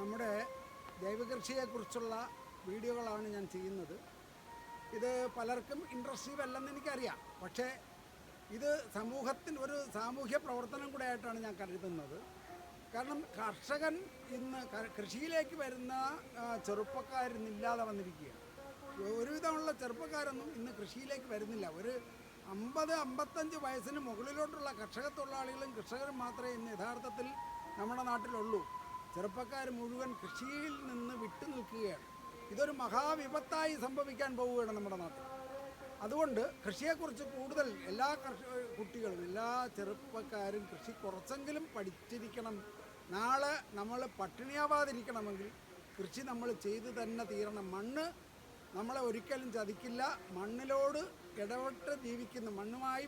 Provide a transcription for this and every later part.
നമ്മുടെ ജൈവകൃഷിയെക്കുറിച്ചുള്ള വീഡിയോകളാണ് ഞാൻ ചെയ്യുന്നത്. ഇത് പലർക്കും ഇൻട്രസ്റ്റീവ് അല്ലെന്ന് എനിക്കറിയാം. പക്ഷേ ഇത് സമൂഹത്തിന് ഒരു സാമൂഹ്യ പ്രവർത്തനം കൂടെ ആയിട്ടാണ് ഞാൻ കരുതുന്നത്. കാരണം കർഷകൻ ഇന്ന് കൃഷിയിലേക്ക് വരുന്ന ചെറുപ്പക്കാരിന്നില്ലാതെ വന്നിരിക്കുകയാണ്. ഒരുവിധമുള്ള ചെറുപ്പക്കാരൊന്നും ഇന്ന് കൃഷിയിലേക്ക് വരുന്നില്ല. ഒരു 50-55 വയസ്സിന് മുകളിലോട്ടുള്ള കർഷക തൊഴിലാളികളും കർഷകരും മാത്രമേ ഇന്ന് യഥാർത്ഥത്തിൽ നമ്മുടെ നാട്ടിലുള്ളൂ. ചെറുപ്പക്കാർ മുഴുവൻ കൃഷിയിൽ നിന്ന് വിട്ടു നിൽക്കുകയാണ്. ഇതൊരു മഹാവിപത്തായി സംഭവിക്കാൻ പോവുകയാണ് നമ്മുടെ നാട്ടിൽ. അതുകൊണ്ട് കൃഷിയെക്കുറിച്ച് കൂടുതൽ എല്ലാ കുട്ടികളും എല്ലാ ചെറുപ്പക്കാരും കൃഷി കുറച്ചെങ്കിലും പഠിച്ചിരിക്കണം. നാളെ നമ്മൾ പട്ടിണിയാവാതിരിക്കണമെങ്കിൽ കൃഷി നമ്മൾ ചെയ്തു തന്നെ തീരണം. മണ്ണ് നമ്മളെ ഒരിക്കലും ചതിക്കില്ല. മണ്ണിലോട് ഇടപെട്ട് ജീവിക്കുന്ന, മണ്ണുമായി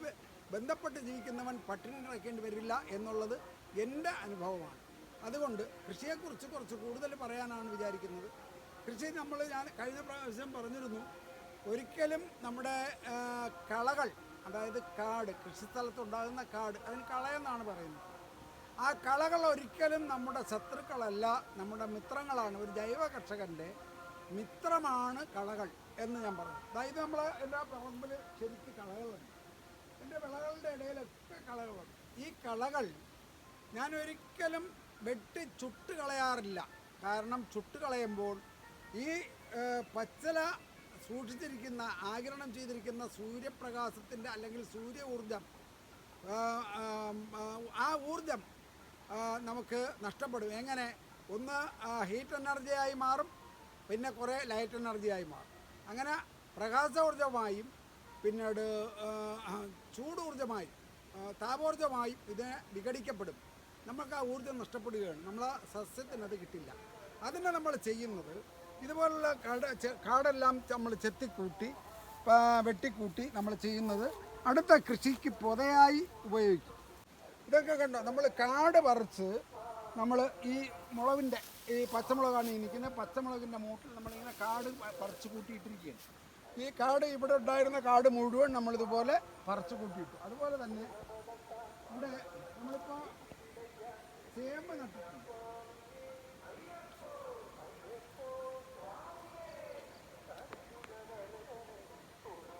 ബന്ധപ്പെട്ട് ജീവിക്കുന്നവൻ പട്ടിണി കിടക്കേണ്ടി വരില്ല എന്നുള്ളത് എൻ്റെ അനുഭവമാണ്. അതുകൊണ്ട് കൃഷിയെക്കുറിച്ച് കുറച്ച് കൂടുതൽ പറയാനാണ് വിചാരിക്കുന്നത്. കൃഷി ഞാൻ കഴിഞ്ഞ പ്രാവശ്യം പറഞ്ഞിരുന്നു, ഒരിക്കലും നമ്മുടെ കളകൾ, അതായത് കാട്, കൃഷിസ്ഥലത്തുണ്ടാകുന്ന കാട്, അതിന് കളയെന്നാണ് പറയുന്നത്. ആ കളകൾ ഒരിക്കലും നമ്മുടെ ശത്രുക്കളല്ല, നമ്മുടെ മിത്രങ്ങളാണ്. ഒരു ജൈവ കർഷകൻ്റെ മിത്രമാണ് കളകൾ എന്ന് ഞാൻ പറഞ്ഞു. അതായത് എൻ്റെ പറമ്പിൽ ശരിക്കും കളകളുണ്ട്, എൻ്റെ വിളകളുടെ ഇടയിലൊക്കെ കളകളുണ്ട്. ഈ കളകൾ ഞാൻ ഒരിക്കലും വെട്ടി ചുട്ട് കളയാറില്ല. കാരണം ചുട്ട് കളയുമ്പോൾ ഈ പച്ചില സൂക്ഷിച്ചിരിക്കുന്ന, ആഗിരണം ചെയ്തിരിക്കുന്ന സൂര്യപ്രകാശത്തിൻ്റെ അല്ലെങ്കിൽ സൂര്യ ഊർജം, ആ ഊർജം നമുക്ക് നഷ്ടപ്പെടും. എങ്ങനെ? ഒന്ന് ഹീറ്റ് എനർജിയായി മാറും, പിന്നെ കുറേ ലൈറ്റ് എനർജിയായി മാറും. അങ്ങനെ പ്രകാശോർജമായും പിന്നീട് ചൂടൂർജമായും താപോർജമായും ഇതിനെ വിഘടിക്കപ്പെടും. നമുക്ക് ആ ഊർജ്ജം നഷ്ടപ്പെടുകയാണ്. നമ്മളെ സസ്യത്തിനത് കിട്ടില്ല. അതിനെ നമ്മൾ ചെയ്യുന്നത് ഇതുപോലുള്ള കാടെല്ലാം നമ്മൾ ചെത്തിക്കൂട്ടി വെട്ടിക്കൂട്ടി നമ്മൾ ചെയ്യുന്നത് അടുത്ത കൃഷിക്ക് പൊതയായി ഉപയോഗിക്കും. ഇതൊക്കെ കണ്ടോ, നമ്മൾ കാട് പറിച്ച് നമ്മൾ ഈ മുളകിൻ്റെ, ഈ പച്ചമുളകാണ് ഈ നിൽക്കുന്നത്, പച്ചമുളകിൻ്റെ മൂട്ടിൽ നമ്മളിങ്ങനെ കാട് പറിച്ച് കൂട്ടിയിട്ടിരിക്കുകയാണ്. ഈ കാട്, ഇവിടെ ഉണ്ടായിരുന്ന കാട് മുഴുവൻ നമ്മളിതുപോലെ പറിച്ച് കൂട്ടിയിട്ടു. അതുപോലെ തന്നെ ഇവിടെ നമ്മളിപ്പോൾ ചേമ്പ് നട്ടിട്ടുണ്ട്.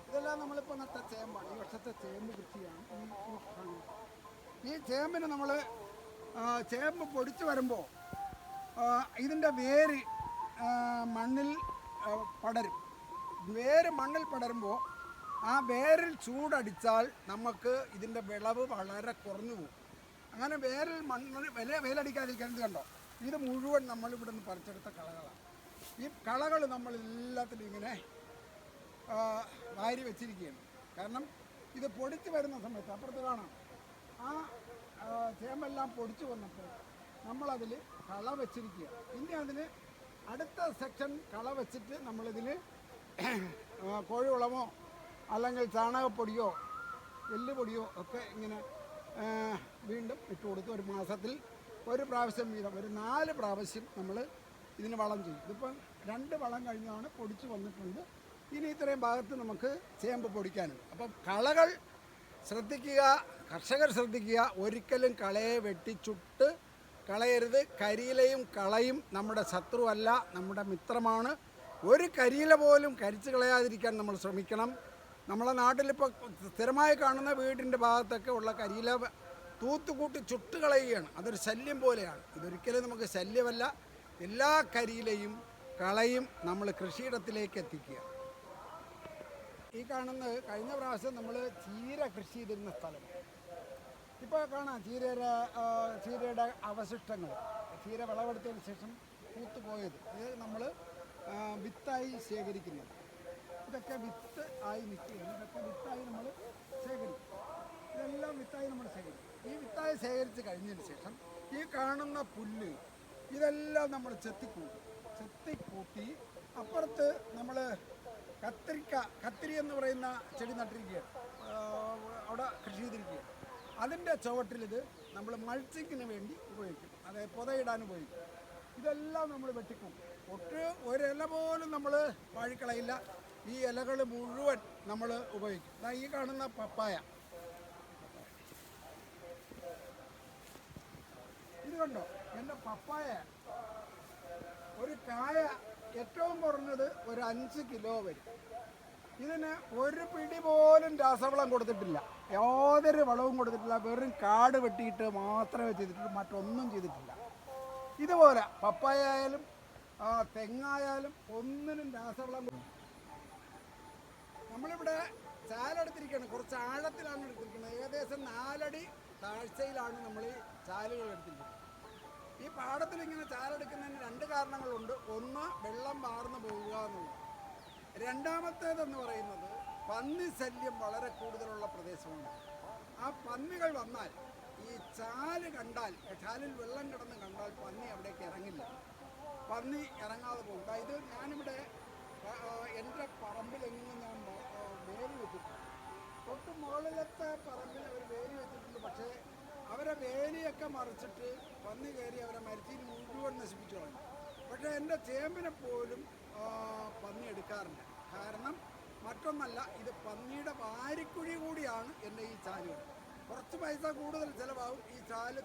ഇതെല്ലാം നമ്മളിപ്പോൾ നട്ട ചേമ്പാണ്. ഈ വർഷത്തെ ചേമ്പ് കൃഷിയാണ് ഈ ചേമ്പിന് നമ്മൾ ചേമ്പ് പൊടിച്ച് വരുമ്പോൾ ഇതിൻ്റെ വേര് മണ്ണിൽ പടരും. വേര് മണ്ണിൽ പടരുമ്പോൾ ആ വേരിൽ ചൂടടിച്ചാൽ നമുക്ക് ഇതിൻ്റെ വിളവ് വളരെ കുറഞ്ഞു പോകും. അങ്ങനെ വേരിൽ വേലടിക്കാതിരിക്കുന്നത് കണ്ടോ, ഇത് മുഴുവൻ നമ്മളിവിടെ നിന്ന് പറിച്ചെടുത്ത കളകളാണ്. ഈ കളകൾ നമ്മളെല്ലാത്തിലും ഇങ്ങനെ വാരി വെച്ചിരിക്കുകയാണ്. കാരണം ഇത് പൊടിച്ച് വരുന്ന സമയത്ത് അപ്പുറത്ത് കാണാം, ആ ചേമ്പെല്ലാം പൊടിച്ച് വന്നപ്പോൾ നമ്മളതിൽ കള വെച്ചിരിക്കുക. ഇനി അതിന് അടുത്ത സെക്ഷൻ കള വെച്ചിട്ട് നമ്മളിതിൽ കോഴിവളമോ അല്ലെങ്കിൽ ചാണകപ്പൊടിയോ എല്ലുപൊടിയോ ഒക്കെ ഇങ്ങനെ വീണ്ടും ഇട്ട് കൊടുത്ത് ഒരു മാസത്തിൽ ഒരു പ്രാവശ്യം വീതം, ഒരു 4 പ്രാവശ്യം നമ്മൾ ഇതിന് വളം ചെയ്യും. ഇതിപ്പം 2 വളം കഴിഞ്ഞാണ് പൊടിച്ച് വന്നിട്ടുണ്ട്. ഇനി ഇത്രയും ഭാഗത്ത് നമുക്ക് ചേമ്പ് പൊടിക്കാനുണ്ട്. അപ്പം കളകൾ ശ്രദ്ധിക്കുക, കർഷകർ ശ്രദ്ധിക്കുക, ഒരിക്കലും കളയെ വെട്ടിച്ചുട്ട് കളയരുത്. കരിയിലയും കളയും നമ്മുടെ ശത്രുവല്ല, നമ്മുടെ മിത്രമാണ്. ഒരു കരിയില പോലും കരിച്ച് കളയാതിരിക്കാൻ നമ്മൾ ശ്രമിക്കണം. നമ്മളെ നാട്ടിലിപ്പോൾ സ്ഥിരമായി കാണുന്ന വീടിൻ്റെ ഭാഗത്തൊക്കെ ഉള്ള കരിയില തൂത്തുകൂട്ടി ചുട്ട് കളയുകയാണ്. അതൊരു ശല്യം പോലെയാണ്. ഇതൊരിക്കലും നമുക്ക് ശല്യമല്ല. എല്ലാ കരിയിലയും കളയും നമ്മൾ കൃഷിയിടത്തിലേക്ക് എത്തിക്കുക. ഈ കാണുന്നത് കഴിഞ്ഞ പ്രാവശ്യം നമ്മൾ ചീര കൃഷി ചെയ്തിരുന്ന സ്ഥലം. ഇപ്പോൾ കാണാം ചീരയുടെ അവശിഷ്ടങ്ങൾ, ചീര വിളവെടുത്തതിന് ശേഷം പൂത്തുപോയത്. ഇത് നമ്മൾ വിത്തായി ശേഖരിക്കുന്നത്. ഇതൊക്കെ വിത്ത് ആയി നിൽക്കുകയാണ്. ഇതൊക്കെ വിത്തായി നമ്മൾ ശേഖരിക്കും. ഇതെല്ലാം വിത്തായി നമ്മൾ ശേഖരിക്കും. ഈ വിത്തായി ശേഖരിച്ച് കഴിഞ്ഞതിന് ശേഷം ഈ കാണുന്ന പുല്ല് ഇതെല്ലാം നമ്മൾ ചെത്തിക്കൂട്ടി അപ്പുറത്ത് നമ്മൾ കത്തിരി എന്ന് പറയുന്ന ചെടി നട്ടിരിക്കുകയാണ്. അവിടെ കൃഷി ചെയ്തിരിക്കുകയാണ്. അതിൻ്റെ ചുവട്ടിലിത് നമ്മൾ മൾച്ചിങ്ങിന് വേണ്ടി ഉപയോഗിക്കും, അതായത് പുതയിടാൻ ഉപയോഗിക്കും. ഇതെല്ലാം നമ്മൾ വെട്ടിക്കും. ഒരില പോലും നമ്മൾ വാഴിക്കളയില്ല. ഈ ഇലകൾ മുഴുവൻ നമ്മൾ ഉപയോഗിക്കും. ഈ കാണുന്ന പപ്പായ, ഇത് കണ്ടോ, എൻ്റെ പപ്പായ ഏറ്റവും കുറഞ്ഞത് ഒരു 5 കിലോ വരും. ഇതിന് ഒരു പിടി പോലും രാസവളം കൊടുത്തിട്ടില്ല, യാതൊരു വളവും കൊടുത്തിട്ടില്ല, വെറും കാട് വെട്ടിയിട്ട് മാത്രമേ ചെയ്തിട്ടുള്ളൂ, മറ്റൊന്നും ചെയ്തിട്ടില്ല. ഇതുപോലെ പപ്പായ ആയാലും തെങ്ങായാലും ഒന്നിനും രാസവളം. നമ്മളിവിടെ ചാലെടുത്തിരിക്കുകയാണ്, കുറച്ച് ആഴത്തിലാണ് എടുത്തിരിക്കുന്നത്. ഏകദേശം 4 അടി താഴ്ചയിലാണ് നമ്മൾ ഈ ചാലുകൾ എടുത്തിരിക്കുന്നത്. ഈ പാടത്തിൽ ഇങ്ങനെ ചാലെടുക്കുന്നതിന് 2 കാരണങ്ങളുണ്ട്. ഒന്ന്, വെള്ളം വാർന്നു പോവുക എന്നുള്ളത്. രണ്ടാമത്തേതെന്ന് പറയുന്നത് പന്നി ശല്യം വളരെ കൂടുതലുള്ള പ്രദേശമാണ്. ആ പന്നികൾ വന്നാൽ ഈ ചാല് കണ്ടാൽ, ചാലിൽ വെള്ളം കിടന്ന് കണ്ടാൽ പന്നി അവിടേക്ക് ഇറങ്ങില്ല, പന്നി ഇറങ്ങാതെ പോകും. ഇത് ഞാനിവിടെ എൻ്റെ പറമ്പിലെങ്ങും ഞാൻ വേലി വെച്ചിട്ടുണ്ട്. തൊട്ട് മുകളിലത്തെ പറമ്പിൽ അവർ വേലി വെച്ചിട്ടുണ്ട്. പക്ഷേ അവരെ വേലിയൊക്കെ മറിച്ചിട്ട് പന്നി കയറി അവരെ മരച്ചീനി മുഴുവൻ നശിപ്പിച്ചു കളഞ്ഞു. പക്ഷേ എൻ്റെ ചേമ്പിനെ പോലും പന്നി എടുക്കാറില്ല. കാരണം മറ്റൊന്നല്ല, ഇത് പന്നിയുടെ വാരിക്കുഴി കൂടിയാണ് എൻ്റെ ഈ ചാലുകൾ. കുറച്ച് പൈസ കൂടുതൽ ചിലവാകും ഈ ചാല്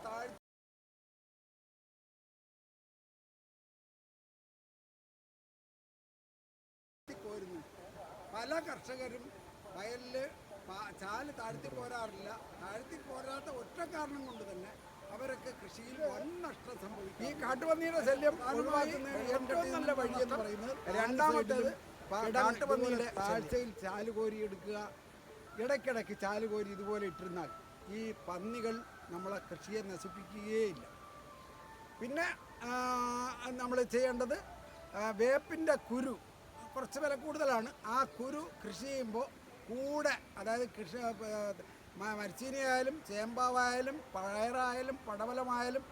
കോരുന്നു. പല കർഷകരും വയലിൽ ചാല് താഴ്ത്തി പോരാറില്ല. താഴ്ത്തി പോരാത്ത ഒറ്റ കാരണം കൊണ്ട് തന്നെ അവരൊക്കെ കൃഷിയിൽ വൻ നഷ്ടം സംഭവിക്കും. ഈ കാട്ടുപന്നിയുടെ ശല്യം ഒഴിവാക്കുന്നതിന് ഏറ്റവും നല്ല വഴി എന്ന് പറയുന്നത്, രണ്ടാമത്തേത് കാട്ടുപന്നിയുടെ താഴ്ചയിൽ ചാല് കോരി എടുക്കുക. ഇടയ്ക്കിടയ്ക്ക് ചാല് കോരി ഇതുപോലെ ഇട്ടിരുന്നാൽ ഈ പന്നികൾ നമ്മളെ കൃഷിയെ നശിപ്പിക്കുകയില്ല. പിന്നെ നമ്മൾ ചെയ്യേണ്ടത് വേപ്പിൻ്റെ കുരു കുറച്ച് വില കൂടുതലാണ്. ആ കുരു കൃഷി ചെയ്യുമ്പോൾ കൂടെ, അതായത് മരച്ചീനിയായാലും ചേമ്പാവായാലും പയറായാലും പടവലമായാലും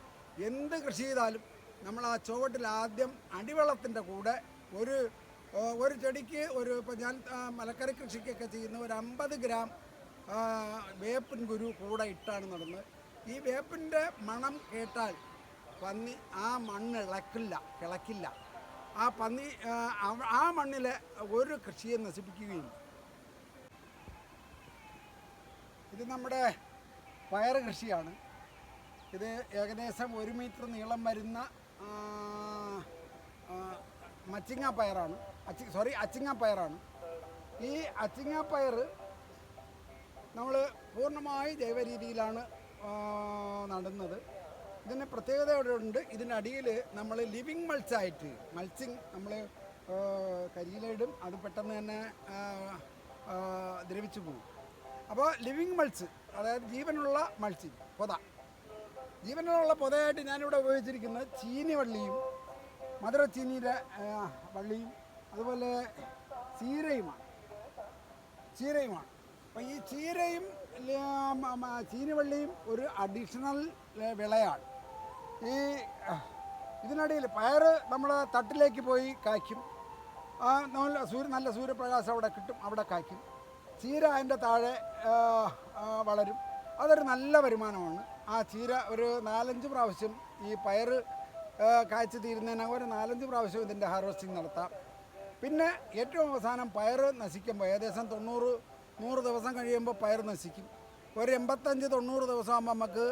എന്ത് കൃഷി ചെയ്താലും നമ്മൾ ആ ചുവട്ടിൽ ആദ്യം അടിവെള്ളത്തിൻ്റെ കൂടെ ഒരു ചെടിക്ക് ഇപ്പോൾ ഞാൻ മലക്കറി കൃഷിക്കൊക്കെ ചെയ്യുന്ന ഒരു 50 ഗ്രാം വേപ്പിൻ കുരു കൂടെ ഇട്ടാണ് നടന്നത്. ഈ വേപ്പിൻ്റെ മണം കേട്ടാൽ പന്നി ആ മണ്ണ് കിളക്കില്ല. ആ പന്നി ആ മണ്ണിലെ ഒരു കൃഷിയെ നശിപ്പിക്കുകയില്ല. ഇത് നമ്മുടെ പയർ കൃഷിയാണ്. ഇത് ഏകദേശം 1 മീറ്റർ നീളം വരുന്ന അച്ചിങ്ങാപ്പയറാണ്. ഈ അച്ചിങ്ങാപ്പയർ നമ്മൾ പൂർണ്ണമായി ജൈവ രീതിയിലാണ് നടുന്നത്. ഇതിന് പ്രത്യേകതയുണ്ട്. ഇതിനടിയിൽ നമ്മൾ ലിവിങ് മൾച്ചിങ് നമ്മൾ കരിയിലിടും, അത് പെട്ടെന്ന് തന്നെ ദ്രവിച്ചു പോകും. അപ്പോൾ ലിവിങ് മൾച്ച്, അതായത് ജീവനുള്ള മൾച്ചിങ് ജീവനുള്ള പൊതയായിട്ട് ഞാനിവിടെ ഉപയോഗിച്ചിരിക്കുന്നത് ചീനിവള്ളിയും മധുരച്ചീനിയുടെ വള്ളിയും അതുപോലെ ചീരയുമാണ്. അപ്പോൾ ഈ ചീരയും ചീനിവള്ളിയും ഒരു അഡീഷണൽ വിളയാണ്. ഇതിനിടയിൽ പയർ നമ്മൾ തട്ടിലേക്ക് പോയി കായ്ക്കും, നല്ല സൂര്യപ്രകാശം അവിടെ കിട്ടും, അവിടെ കായ്ക്കും. ചീര അതിൻ്റെ താഴെ വളരും, അതൊരു നല്ല വരുമാനമാണ്. ആ ചീര ഒരു 4-5 പ്രാവശ്യം, ഈ പയർ കായ്ച്ച് തീരുന്നതിന് ഒരു 4-5 പ്രാവശ്യം ഇതിൻ്റെ ഹാർവെസ്റ്റിംഗ് നടത്താം. പിന്നെ ഏറ്റവും അവസാനം പയർ നശിക്കുമ്പോൾ ഏകദേശം 90-100 ദിവസം കഴിയുമ്പോൾ പയർ നശിക്കും. ഒരു 85-90 ദിവസമാകുമ്പോൾ നമുക്ക്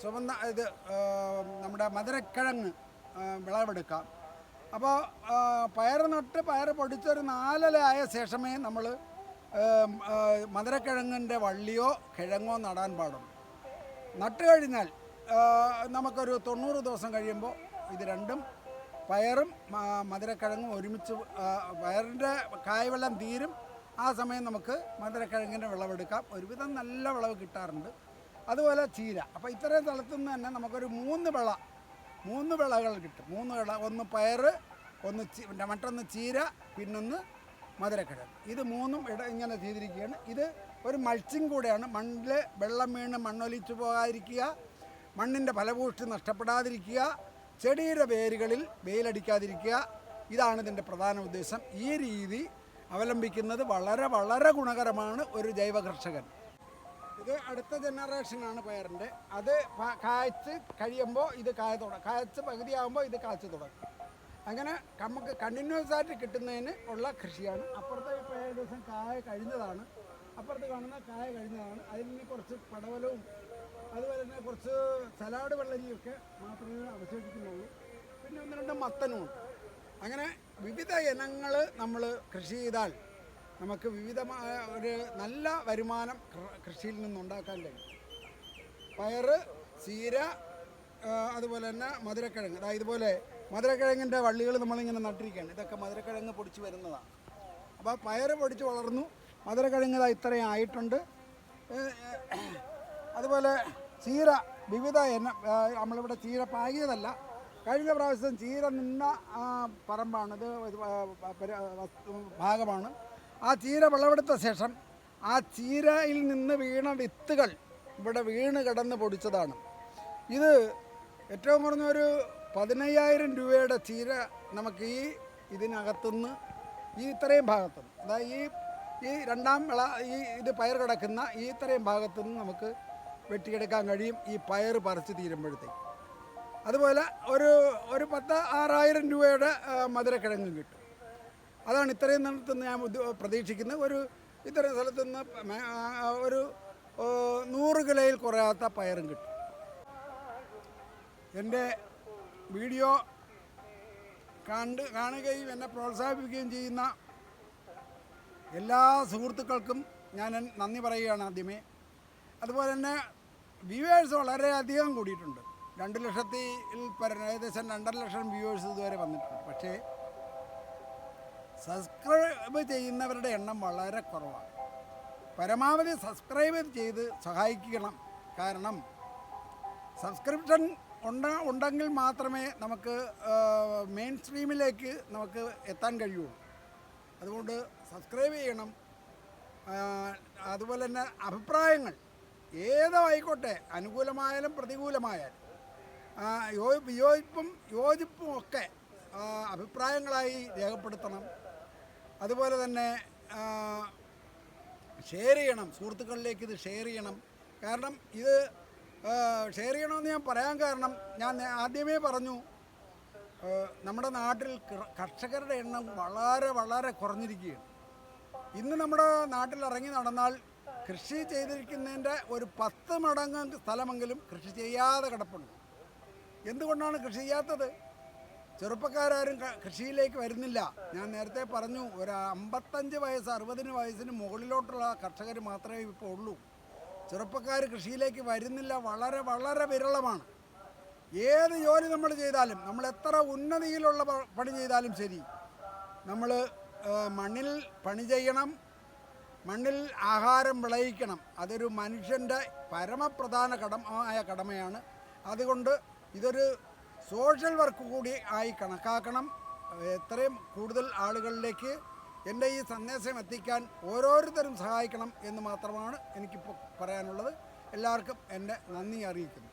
ചുവന്ന നമ്മുടെ മധുരക്കിഴങ്ങ് വിളവെടുക്കാം. അപ്പോൾ പയർ പൊടിച്ചൊരു 4 ഇല ആയ ശേഷമേ നമ്മൾ മധുരക്കിഴങ്ങിൻ്റെ വള്ളിയോ കിഴങ്ങോ നടാൻ പാടുള്ളൂ. നട്ട് കഴിഞ്ഞാൽ നമുക്കൊരു 90 ദിവസം കഴിയുമ്പോൾ ഇത് രണ്ടും, പയറും മധുരക്കിഴങ്ങും ഒരുമിച്ച്, പയറിൻ്റെ കായ്വെള്ളം തീരും. ആ സമയം നമുക്ക് മധുരക്കിഴങ്ങിൻ്റെ വിളവെടുക്കാം. ഒരുവിധം നല്ല വിളവ് കിട്ടാറുണ്ട്. അതുപോലെ ചീര. അപ്പോൾ ഇത്രയും സ്ഥലത്തുനിന്ന് തന്നെ നമുക്കൊരു 3 വിളകൾ കിട്ടും. 3 വിള, ഒന്ന് പയർ, മറ്റൊന്ന് ചീര, പിന്നൊന്ന് മധുരക്കിഴങ്ങ്. ഇത് 3ഉം ഇങ്ങനെ ചെയ്തിരിക്കുകയാണ്. ഇത് ഒരു മൾച്ചിങ് കൂടെയാണ്. മണ്ണിൽ വെള്ളം വീണ് മണ്ണൊലിച്ചു പോകാതിരിക്കുക, മണ്ണിൻ്റെ ഫലപുഷ്ടി നഷ്ടപ്പെടാതിരിക്കുക, ചെടിയുടെ വേരുകളിൽ വെയിലടിക്കാതിരിക്കുക. ഇതാണ് ഇതിൻ്റെ പ്രധാന ഉദ്ദേശം. ഈ രീതി അവലംബിക്കുന്നത് വളരെ വളരെ ഗുണകരമാണ് ഒരു ജൈവ കർഷകൻ. ഇത് അടുത്ത ജനറേഷനാണ് പയറിൻ്റെ. അത് കായ്ച്ച് കഴിയുമ്പോൾ ഇത് കായ്ച്ച് പകുതിയാകുമ്പോൾ ഇത് കായ്ച്ച് തുടങ്ങും. അങ്ങനെ നമുക്ക് കണ്ടിന്യൂസ് ആയിട്ട് കിട്ടുന്നതിന് ഉള്ള കൃഷിയാണ്. അപ്പുറത്തെ ഇപ്പോൾ ഏകദേശം കായ കഴിഞ്ഞതാണ്, അപ്പുറത്ത് കാണുന്ന കായ കഴിഞ്ഞതാണ്. അതിന് കുറച്ച് പടവലവും അതുപോലെ തന്നെ കുറച്ച് സലാഡ് വെള്ളരിയൊക്കെ മാത്രമേ അവശേഷിക്കുന്നുള്ളൂ. പിന്നെ ഒന്ന് രണ്ട് മത്തനുമുണ്ട്. അങ്ങനെ വിവിധ ഇനങ്ങൾ നമ്മൾ കൃഷി ചെയ്താൽ നമുക്ക് വിവിധമായ ഒരു നല്ല വരുമാനം കൃഷിയിൽ നിന്നുണ്ടാക്കാൻ കഴിയും. പയറ്, ചീര, അതുപോലെ തന്നെ മധുരക്കിഴങ്ങ്. അതായത് ഇതുപോലെ മധുരക്കിഴങ്ങിൻ്റെ വള്ളികൾ നമ്മളിങ്ങനെ നട്ടിരിക്കുകയാണ്. ഇതൊക്കെ മധുരക്കിഴങ്ങ് പൊടിച്ച് വരുന്നതാണ്. അപ്പോൾ പയറ് പൊടിച്ച് വളർന്നു, മധുരക്കിഴങ്ങ് ഇത്രയും ആയിട്ടുണ്ട്. അതുപോലെ ചീര, വിവിധ ഇനം. നമ്മളിവിടെ ചീര പാകിയതല്ല, കഴിഞ്ഞ പ്രാവശ്യം ചീര നിന്ന പറമ്പാണിത്, ഭാഗമാണ്. ആ ചീര വിളവെടുത്ത ശേഷം ആ ചീരയിൽ നിന്ന് വീണ വിത്തുകൾ ഇവിടെ വീണ് കിടന്ന് പൊടിച്ചതാണ്. ഇത് ഏറ്റവും കുറഞ്ഞൊരു 15,000 രൂപയുടെ ചീര നമുക്ക് ഇതിനകത്തുനിന്ന് ഇത്രയും ഭാഗത്തുനിന്ന്, അതായത് ഈ രണ്ടാം വിള ഇത് പയർ കിടക്കുന്ന ഇത്രയും ഭാഗത്തുനിന്ന് നമുക്ക് വെട്ടിയെടുക്കാൻ കഴിയും ഈ പയർ പറിച്ച് തീരുമ്പോഴത്തേക്ക്. അതുപോലെ ഒരു 6,000 രൂപയുടെ മധുരക്കിഴങ്ങും കിട്ടും. അതാണ് ഇത്രയും സ്ഥലത്തുനിന്ന് ഞാൻ പ്രതീക്ഷിക്കുന്നത്. ഇത്രയും സ്ഥലത്തുനിന്ന് ഒരു 100 കിലോയിൽ കുറയാത്ത പയറും കിട്ടും. എൻ്റെ വീഡിയോ കാണുകയും എന്നെ പ്രോത്സാഹിപ്പിക്കുകയും ചെയ്യുന്ന എല്ലാ സുഹൃത്തുക്കൾക്കും ഞാൻ നന്ദി പറയുകയാണ് ആദ്യമേ. അതുപോലെ തന്നെ വ്യൂവേഴ്സ് വളരെയധികം കൂടിയിട്ടുണ്ട്. 2 ലക്ഷത്തിൽ പരം, ഏകദേശം 2.5 ലക്ഷം വ്യൂവേഴ്സ് ഇതുവരെ വന്നിട്ടുണ്ട്. പക്ഷേ സബ്സ്ക്രൈബ് ചെയ്യുന്നവരുടെ എണ്ണം വളരെ കുറവാണ്. പരമാവധി സബ്സ്ക്രൈബ് ചെയ്ത് സഹായിക്കണം. കാരണം സബ്സ്ക്രിപ്ഷൻ ഉണ്ടെങ്കിൽ മാത്രമേ നമുക്ക് മെയിൻ സ്ട്രീമിലേക്ക് നമുക്ക് എത്താൻ കഴിയുള്ളൂ. അതുകൊണ്ട് സബ്സ്ക്രൈബ് ചെയ്യണം. അതുപോലെ തന്നെ അഭിപ്രായങ്ങൾ ഏതോ ആയിക്കോട്ടെ, അനുകൂലമായാലും പ്രതികൂലമായാലും, യോജിപ്പും ഒക്കെ അഭിപ്രായങ്ങളായി രേഖപ്പെടുത്തണം. അതുപോലെ തന്നെ ഷെയർ ചെയ്യണം, സുഹൃത്തുക്കളിലേക്ക് ഇത് ഷെയർ ചെയ്യണം. കാരണം ഇത് ഷെയർ ചെയ്യണമെന്ന് ഞാൻ പറയാൻ കാരണം, ഞാൻ ആദ്യമേ പറഞ്ഞു, നമ്മുടെ നാട്ടിൽ കർഷകരുടെ എണ്ണം വളരെ വളരെ കുറഞ്ഞിരിക്കുകയാണ്. ഇന്ന് നമ്മുടെ നാട്ടിൽ ഇറങ്ങി നടന്നാൽ കൃഷി ചെയ്തിരിക്കുന്നതിൻ്റെ ഒരു 10 മടങ്ങ് സ്ഥലമെങ്കിലും കൃഷി ചെയ്യാതെ കിടപ്പുണ്ട്. എന്തുകൊണ്ടാണ് കൃഷി ചെയ്യാത്തത്? ചെറുപ്പക്കാരും കൃഷിയിലേക്ക് വരുന്നില്ല. ഞാൻ നേരത്തെ പറഞ്ഞു, ഒരു 55 വയസ്സ് 60 വയസ്സിന് മുകളിലോട്ടുള്ള കർഷകർ മാത്രമേ ഇപ്പോൾ ഉള്ളൂ. ചെറുപ്പക്കാർ കൃഷിയിലേക്ക് വരുന്നില്ല, വളരെ വളരെ വിരളമാണ്. ഏത് ജോലി നമ്മൾ ചെയ്താലും, നമ്മൾ എത്ര ഉന്നതിയിലുള്ള പണി ചെയ്താലും ശരി, നമ്മൾ മണ്ണിൽ പണി ചെയ്യണം, മണ്ണിൽ ആഹാരം വിളയിക്കണം. അതൊരു മനുഷ്യൻ്റെ പരമപ്രധാന കടമയാണ്. അതുകൊണ്ട് ഇതൊരു സോഷ്യൽ വർക്ക് കൂടി ആയി കണക്കാക്കണം. എത്രയും കൂടുതൽ ആളുകളിലേക്ക് എൻ്റെ ഈ സന്ദേശം എത്തിക്കാൻ ഓരോരുത്തരും സഹായിക്കണം എന്ന് മാത്രമാണ് എനിക്കിപ്പോൾ പറയാനുള്ളത്. എല്ലാവർക്കും എൻ്റെ നന്ദി അറിയിക്കുന്നു.